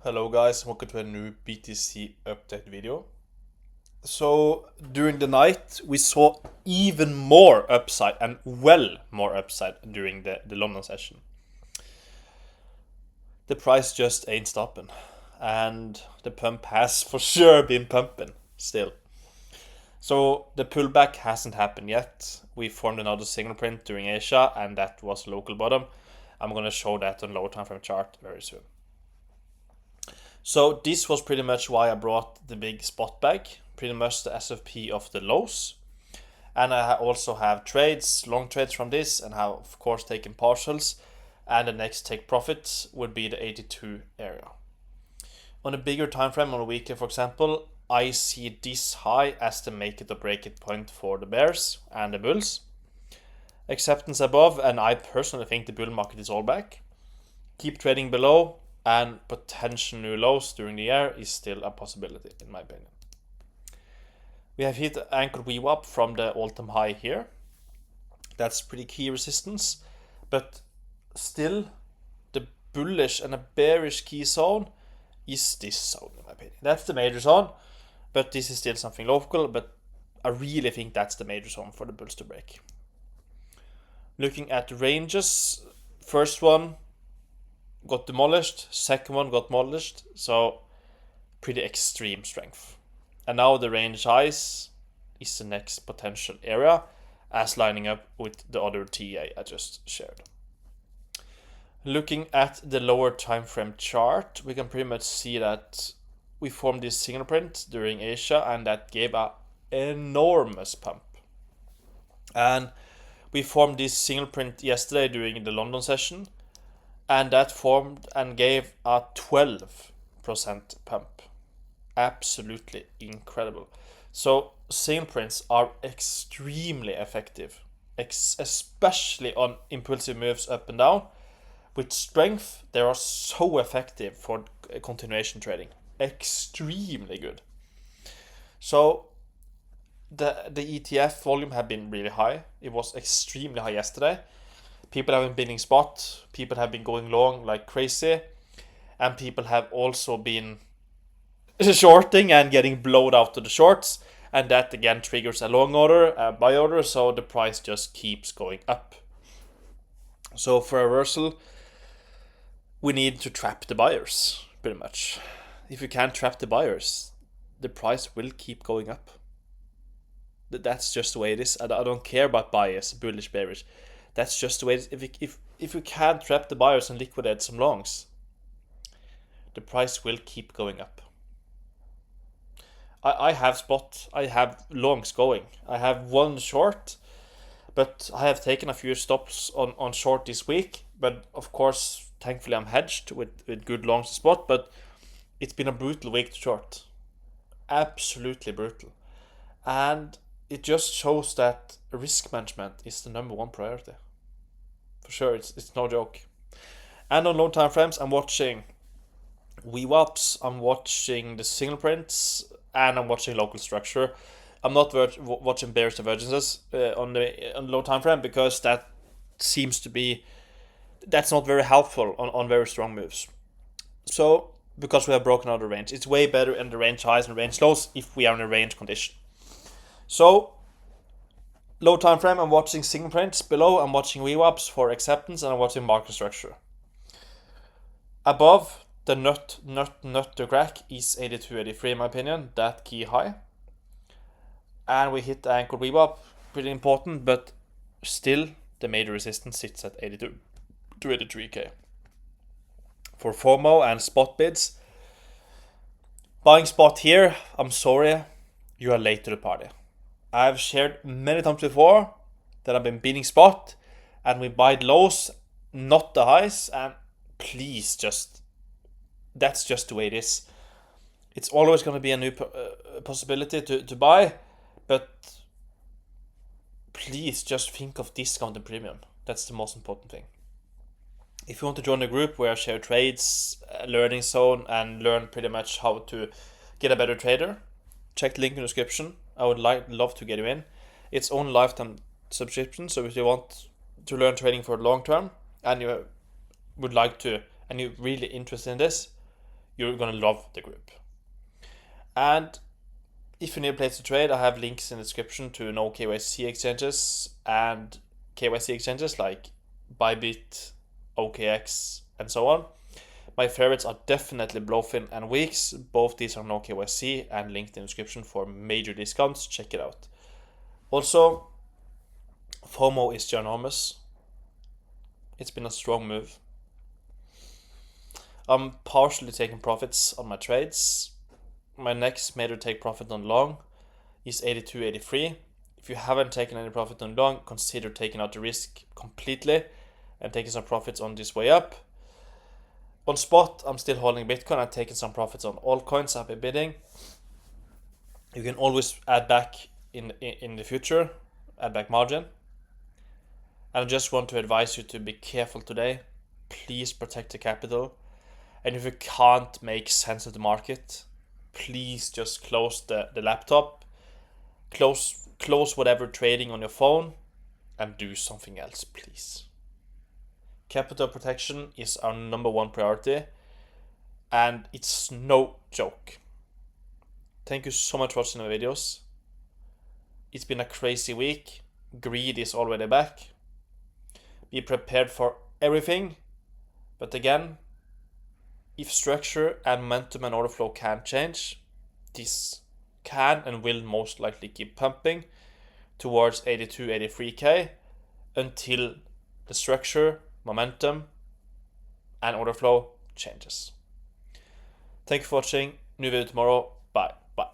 Hello guys, welcome to a new BTC update video. So during the night we saw even more upside and well more upside during the London session. The price just ain't stopping and the pump has for sure been pumping still. So the pullback hasn't happened yet. We formed another signal print during Asia and that was local bottom. I'm gonna show that on lower time frame chart very soon. So this was pretty much why I brought the big spot bag, pretty much the SFP of the lows. And I also have trades, long trades from this, and have of course taken partials. And the next take profit would be the 82 area. On a bigger time frame, on a weekly for example, I see this high as the make it or break it point for the bears and the bulls. Acceptance above, and I personally think the bull market is all back. Keep trading below, and potential new lows during the year is still a possibility in my opinion. We have hit anchor VWAP from the all-time high here. That's pretty key resistance, but still the bullish and a bearish key zone is this zone in my opinion. That's the major zone, but this is still something local, but I really think that's the major zone for the bulls to break. Looking at ranges, first one got demolished, second one got demolished, so pretty extreme strength. And now the range highs is the next potential area, as lining up with the other TA I just shared. Looking at the lower time frame chart, we can pretty much see that we formed this signal print during Asia, and that gave a enormous pump. And we formed this signal print yesterday during the London session, and that formed and gave a 12% pump. Absolutely incredible. So signal prints are extremely effective, especially on impulsive moves up and down. With strength, they are so effective for continuation trading. Extremely good. So the ETF volume have been really high. It was extremely high yesterday. People have been bidding spot, people have been going long like crazy, and people have also been shorting and getting blowed out to the shorts, and that again triggers a long order, a buy order, so the price just keeps going up. So for a reversal, we need to trap the buyers, pretty much. If you can't trap the buyers, the price will keep going up. That's just the way it is. I don't care about bias, bullish, bearish. That's just the way it is. If you can't trap the buyers and liquidate some longs, the price will keep going up. I have spot, I have longs going. I have one short, but I have taken a few stops on short this week. But of course, thankfully I'm hedged with good longs to spot, but it's been a brutal week to short. Absolutely brutal. And it just shows that risk management is the number one priority. For sure, it's no joke. And on long time frames, I'm watching VWAPs, I'm watching the signal prints, and I'm watching local structure. I'm not watching bearish divergences on the low time frame, because that seems to be, that's not very helpful on very strong moves. So because we have broken out the range, it's way better in the range highs and range lows if we are in a range condition. So low time frame, I'm watching signal prints. Below, I'm watching VWAPs for acceptance, and I'm watching market structure. Above, the nut to crack is 82.83 in my opinion, that key high. And we hit the anchor VWAP, pretty important, but still the major resistance sits at 82 to 83k. For FOMO and spot bids, buying spot here, I'm sorry, you are late to the party. I've shared many times before that I've been bidding spot, and we buy lows, not the highs, and please just, that's just the way it is. It's always going to be a new possibility to buy, but please just think of discount and premium. That's the most important thing. If you want to join a group where I share trades, learning zone, and learn pretty much how to get a better trader, check the link in the description. I would love to get you in. It's on lifetime subscription, so if you want to learn trading for long term and you would like to, and you're really interested in this, you're gonna love the group. And if you need a place to trade, I have links in the description to no KYC exchanges and KYC exchanges like Bybit, OKX, and so on. My favorites are definitely BloFin and WEEX. Both these are no KYC and linked in the description for major discounts. Check it out. Also, FOMO is ginormous. It's been a strong move. I'm partially taking profits on my trades. My next major take profit on long is 82.83. If you haven't taken any profit on long, consider taking out the risk completely and taking some profits on this way up. On spot, I'm still holding Bitcoin and taking some profits on altcoins I've been bidding. You can always add back in the future, add back margin. And I just want to advise you to be careful today. Please protect the capital. And if you can't make sense of the market, please just close the laptop, close whatever trading on your phone, and do something else, please. Capital protection is our number one priority, and it's no joke. Thank you so much for watching my videos. It's been a crazy week. Greed is already back. Be prepared for everything, but again, if structure and momentum and order flow can change, this can and will most likely keep pumping towards 82-83k until the structure, momentum, and order flow changes. Thank you for watching. New video tomorrow.